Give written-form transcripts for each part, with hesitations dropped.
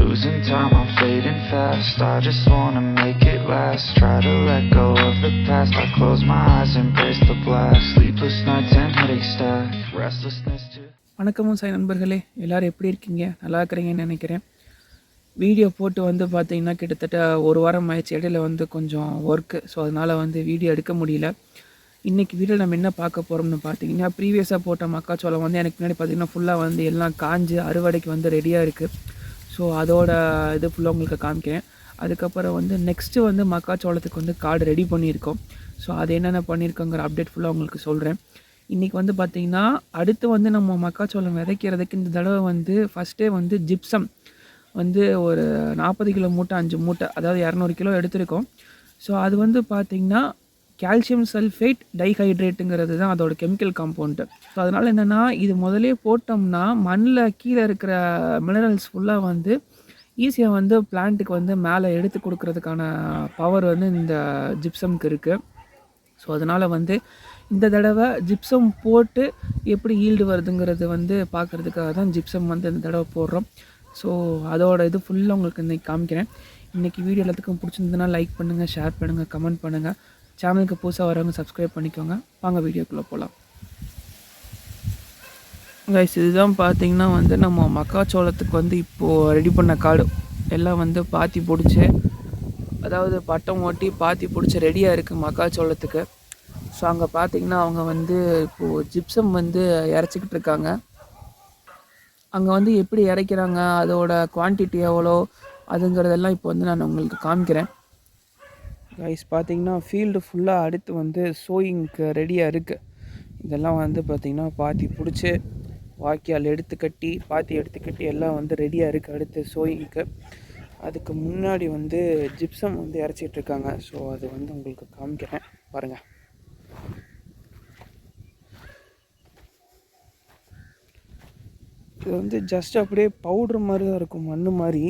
Losing time, I'm fading fast. I just wanna make it last. Try to let go of the past. I close my eyes, embrace the blast. Sleepless nights and headache stack. Restlessness too. வணக்கமும் சாய் நண்பர்களே, எல்லோரும் எப்படி இருக்கீங்க? நல்லா இருக்கிறீங்கன்னு நினைக்கிறேன். Video போட்டு பார்த்தீங்கன்னா கிட்டத்தட்ட ஒரு வாரம் ஆயிடுச்சு. இடையில கொஞ்சம் ஒர்க்கு, ஸோ அதனால் வீடியோ எடுக்க முடியல. இன்றைக்கி வீடியோ நம்ம என்ன பார்க்க போகிறோம்னு பார்த்தீங்கன்னா, ப்ரீவியஸாக போட்ட மக்காச்சோளம் எனக்கு முன்னாடி பார்த்திங்கன்னா ஃபுல்லாக எல்லாம் காஞ்சு அறுவடைக்கு ரெடியாக இருக்குது. ஸோ அதோட இது ஃபுல்லாக உங்களுக்கு காமிக்கிறேன். அதுக்கப்புறம் நெக்ஸ்ட்டு மக்காச்சோளத்துக்கு கார்டு ரெடி பண்ணியிருக்கோம். ஸோ அது என்னென்ன பண்ணியிருக்கோங்கிற அப்டேட் ஃபுல்லாக உங்களுக்கு சொல்கிறேன். இன்றைக்கி பார்த்திங்கன்னா அடுத்து நம்ம மக்காச்சோளம் விதைக்கிறதுக்கு இந்த தடவை ஃபஸ்ட்டே ஜிப்சம் ஒரு 40 கிலோ மூட்டை 5 மூட்டை, அதாவது 200 கிலோ எடுத்திருக்கோம். ஸோ அது பார்த்திங்கன்னா கால்சியம் சல்ஃபேட் டைஹைட்ரேட்டுங்கிறது தான் அதோட கெமிக்கல் காம்பவுண்டு. ஸோ அதனால் என்னென்னா, இது முதலே போட்டோம்னா மண்ணில் கீழே இருக்கிற மினரல்ஸ் ஃபுல்லாக ஈஸியாக பிளான்ட்டுக்கு மேலே எடுத்து கொடுக்கறதுக்கான பவர் இந்த ஜிப்சம்க்கு இருக்குது. ஸோ அதனால் இந்த தடவை ஜிப்சம் போட்டு எப்படி ஈல்டு வருதுங்கிறது பார்க்குறதுக்காக தான் ஜிப்சம் இந்த தடவை போடுறோம். ஸோ அதோட இது ஃபுல்லாக உங்களுக்கு இன்றைக்கி காமிக்கிறேன். இன்றைக்கி வீடியோ எல்லாத்துக்கும் பிடிச்சிருந்ததுன்னா லைக் பண்ணுங்கள், ஷேர் பண்ணுங்கள், கமெண்ட் பண்ணுங்கள். சேனலுக்கு புதுசாக வரவங்க சப்ஸ்கிரைப் பண்ணிக்கோங்க. வாங்க வீடியோக்குள்ளே போகலாம். கைஸ், இதுதான் பார்த்திங்கன்னா நம்ம மக்காச்சோளத்துக்கு இப்போது ரெடி பண்ண காடு எல்லாம் பாத்தி பிடிச்சி, அதாவது பட்டம் ஓட்டி பாத்தி பிடிச்சி ரெடியாக இருக்குது மக்காச்சோளத்துக்கு. ஸோ அங்கே பார்த்திங்கன்னா அவங்க இப்போது ஜிப்சம் இறச்சிக்கிட்டு இருக்காங்க. அங்கே எப்படி இறைக்கிறாங்க, அதோட குவான்டிட்டி எவ்வளோ அதுங்கிறதெல்லாம் இப்போ நான் உங்களுக்கு காமிக்கிறேன். கைஸ், பார்த்திங்கன்னா ஃபீல்டு ஃபுல்லாக அடுத்து சோயிங்க்கு ரெடியாக இருக்குது. இதெல்லாம் பார்த்திங்கன்னா பாத்தி பிடிச்சி வாக்கியால் எடுத்து கட்டி பாத்தி எடுத்து கட்டி எல்லாம் ரெடியாக இருக்குது அடுத்து சோயிங்க்கு. அதுக்கு முன்னாடி ஜிப்சம் இறச்சிட்ருக்காங்க. ஸோ அது உங்களுக்கு காமிக்கிறேன் பாருங்கள். இது ஜஸ்ட் அப்படியே பவுட்ரு மாதிரி தான் இருக்கும், மண் மாதிரி.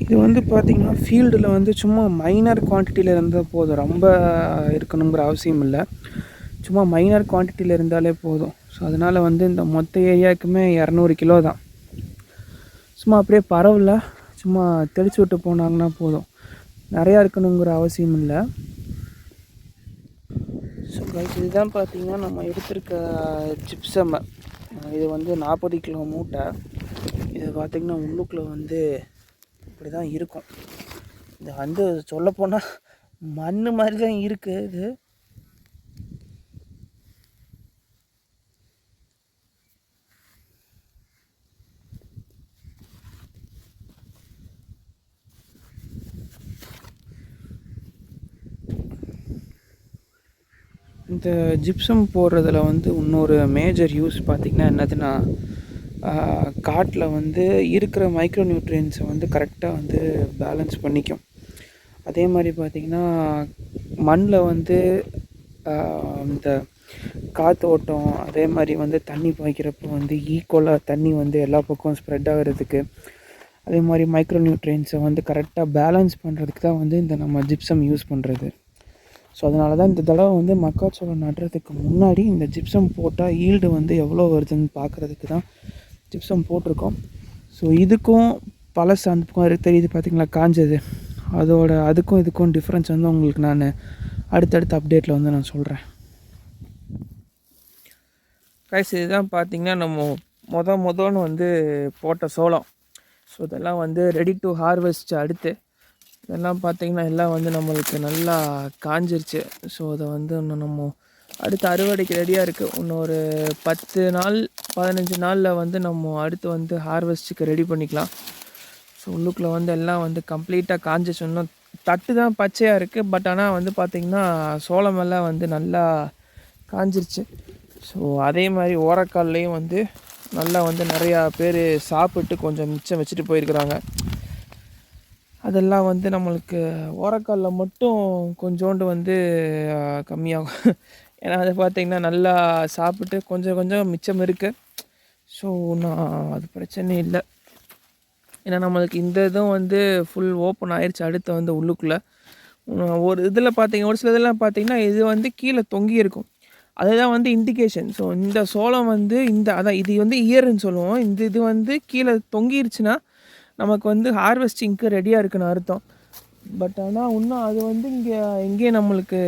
இது பார்த்திங்கன்னா ஃபீல்டில் சும்மா மைனர் குவான்டிட்டியில் இருந்தால் போதும், ரொம்ப இருக்கணுங்கிற அவசியம் இல்லை. சும்மா மைனர் குவான்டிட்டியில் இருந்தாலே போதும். ஸோ அதனால் இந்த மொத்த ஏரியாவுக்குமே 200 கிலோ தான். சும்மா அப்படியே பரவல சும்மா தெளித்து விட்டு போனாங்கன்னா போதும், நிறையா இருக்கணுங்கிற அவசியம் இல்லை. ஸோ இதுதான் பார்த்திங்கன்னா நம்ம எடுத்திருக்க ஜிப்சம். இது 40 கிலோ மூட்டை. இது பார்த்திங்கன்னா உள்ளுக்குள்ளே இப்படி தான் இருக்கும். இது சொல்லப்போனால் மண் மாதிரி தான் இருக்குது. இது இந்த ஜிப்சம் போடுறதுல இன்னொரு மேஜர் யூஸ் பார்த்திங்கன்னா என்னதுன்னா, காட்டில் வந்து இருக்கிற மைக்ரோ நியூட்ரியன்ஸை வந்து கரெக்டாக வந்து பேலன்ஸ் பண்ணிக்கும். அதே மாதிரி பார்த்திங்கன்னா மண்ணில் வந்து இந்த காற்று ஓட்டம், அதே மாதிரி வந்து தண்ணி பாய்க்கிறப்போ வந்து ஈக்குவலாக தண்ணி வந்து எல்லா பக்கமும் ஸ்ப்ரெட் ஆகிறதுக்கு, அதே மாதிரி மைக்ரோ நியூட்ரியன்ஸை வந்து கரெக்டாக பேலன்ஸ் பண்ணுறதுக்கு தான் வந்து இந்த நம்ம ஜிப்சம் யூஸ் பண்ணுறது. ஸோ அதனால தான் இந்த தடவை வந்து மக்காச்சோளம் நடுறதுக்கு முன்னாடி இந்த ஜிப்சம் போட்டால் ஈல்டு வந்து எவ்வளோ வருதுன்னு பார்க்குறதுக்கு தான் ஜிப்சம் போட்டிருக்கோம். ஸோ இதுக்கும் பழசு அந்த பக்கம் தெரியுது பார்த்திங்களா காஞ்சது, அதுக்கும் இதுக்கும் டிஃப்ரென்ஸ் வந்து உங்களுக்கு நான் அடுத்தடுத்த அப்டேட்டில் வந்து நான் சொல்கிறேன். கைஸ் இதுதான் பார்த்திங்கன்னா நம்ம முதல்னு வந்து போட்ட சோளம். ஸோ இதெல்லாம் வந்து ரெடி டு ஹார்வெஸ்ட். அடுத்து இதெல்லாம் பார்த்திங்கன்னா எல்லாம் வந்து நம்மளுக்கு நல்லா காஞ்சிருச்சு. ஸோ அதை வந்து இன்னும் நம்ம அடுத்து அறுவடைக்கு ரெடியாக இருக்குது. இன்னும் ஒரு 10 நாள் 15 நாளில் வந்து நம்ம அடுத்து வந்து ஹார்வெஸ்ட்டுக்கு ரெடி பண்ணிக்கலாம். ஸோ உள்ளுக்குள்ளே வந்து எல்லாம் வந்து கம்ப்ளீட்டாக காஞ்சிச்சு. இன்னும் தட்டு தான் பச்சையாக இருக்குது, பட் ஆனால் வந்து பார்த்திங்கன்னா சோளமெல்லாம் வந்து நல்லா காஞ்சிருச்சு. ஸோ அதே மாதிரி ஓரக்கால்லையும் வந்து நல்லா வந்து நிறையா பேர் சாப்பிட்டு கொஞ்சம் மிச்சம் வச்சுட்டு போயிருக்கிறாங்க. அதெல்லாம் வந்து நம்மளுக்கு ஓரக்காலில் மட்டும் கொஞ்சோண்டு வந்து கம்மியாகும். ஏன்னா அதை பார்த்திங்கன்னா நல்லா சாப்பிட்டு கொஞ்சம் கொஞ்சம் மிச்சம் இருக்குது. ஸோ நான் அது பிரச்சனை இல்லை. ஏன்னா நம்மளுக்கு இந்த இதுவும் வந்து ஃபுல் ஓப்பன் ஆயிடுச்சு. அடுத்து வந்து உள்ளுக்குள்ளே ஒரு இதில் ஒரு சில இதெல்லாம் பார்த்திங்கன்னா இது வந்து கீழே தொங்கி இருக்கும். அதுதான் வந்து இண்டிகேஷன். ஸோ இந்த சோளம் வந்து இது வந்து இயர்ன்னு சொல்லுவோம். இது வந்து கீழே தொங்கிருச்சுன்னா நமக்கு வந்து ஹார்வெஸ்டிங்க்கு ரெடியாக இருக்குன்னு அர்த்தம். பட் ஆனால் இன்னும் அது வந்து எங்கேயும் நம்மளுக்கு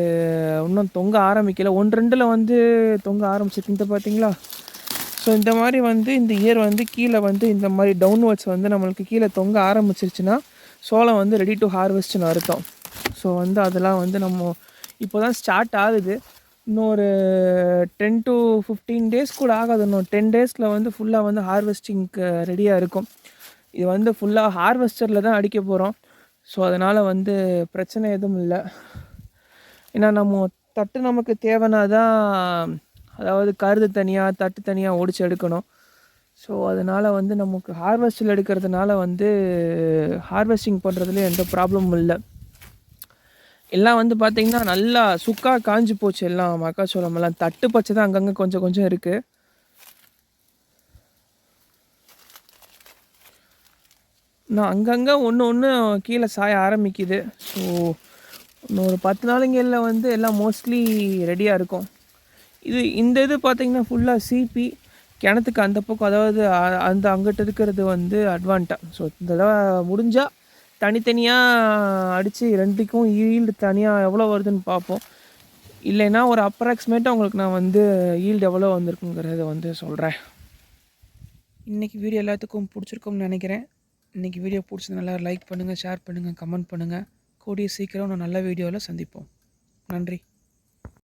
இன்னும் தொங்க ஆரம்பிக்கலை. 1-2 வந்து தொங்க ஆரம்பிச்சிருக்கு இந்த பார்த்திங்களா. ஸோ இந்த மாதிரி வந்து இந்த இயர் வந்து கீழே வந்து இந்த மாதிரி டவுன்வர்ட்ஸ் வந்து நம்மளுக்கு கீழே தொங்க ஆரம்பிச்சிருச்சுன்னா சோளம் வந்து ரெடி டு ஹார்வெஸ்ட்னு அர்த்தம். ஸோ வந்து அதெல்லாம் வந்து நம்ம இப்போ தான் ஸ்டார்ட் ஆகுது. இன்னும் ஒரு 10 to 15 டேஸ் கூட ஆகாது. இன்னும் 10 டேஸில் வந்து ஃபுல்லாக வந்து ஹார்வெஸ்டிங்க்கு ரெடியாக இருக்கும். இது வந்து ஃபுல்லாக ஹார்வெஸ்டரில் தான் அடிக்க போகிறோம். ஸோ அதனால் வந்து பிரச்சனை எதுவும் இல்லை. ஏன்னா நம்ம தட்டு நமக்கு தேவைன்னா தான், அதாவது கருது தனியாக தட்டு தனியாக ஒடிச்சு எடுக்கணும். ஸோ அதனால் வந்து நமக்கு ஹார்வெஸ்டில் எடுக்கிறதுனால வந்து ஹார்வெஸ்டிங் பண்ணுறதுல எந்த ப்ராப்ளமும் இல்லை. எல்லாம் வந்து பார்த்திங்கன்னா நல்லா சுக்காக காஞ்சி போச்சு. எல்லாம் மக்காச்சோளமெல்லாம் தட்டு பச்சை தான் அங்கங்கே கொஞ்சம் கொஞ்சம் இருக்குது. நான் அங்கங்கே ஒன்று கீழே சாய ஆரம்பிக்குது. ஸோ இன்னும் ஒரு 10 நாளுங்களில் வந்து எல்லாம் மோஸ்ட்லி ரெடியாக இருக்கும். இது பார்த்திங்கன்னா ஃபுல்லாக சிபி கிணத்துக்கு அந்த பக்கம், அதாவது அங்கிட்ட இருக்கிறது வந்து அட்வான்டா. ஸோ இந்த தடவை முடிஞ்சால் தனித்தனியாக அடித்து ரெண்டுக்கும் ஈல்டு தனியாக எவ்வளோ வருதுன்னு பார்ப்போம். இல்லைன்னா ஒரு அப்ராக்சிமேட்டாக உங்களுக்கு நான் வந்து ஈல்டு எவ்வளோ வந்திருக்குங்கிறத வந்து சொல்கிறேன். இன்றைக்கி வீடியோ எல்லாத்துக்கும் பிடிச்சிருக்கும்னு நினைக்கிறேன். இன்றைக்கி வீடியோ பிடிச்சதுனால லைக் பண்ணுங்கள், ஷேர் பண்ணுங்கள், கமெண்ட் பண்ணுங்கள். கூடிய சீக்கிரம் நான் நல்ல வீடியோவில் சந்திப்போம். நன்றி.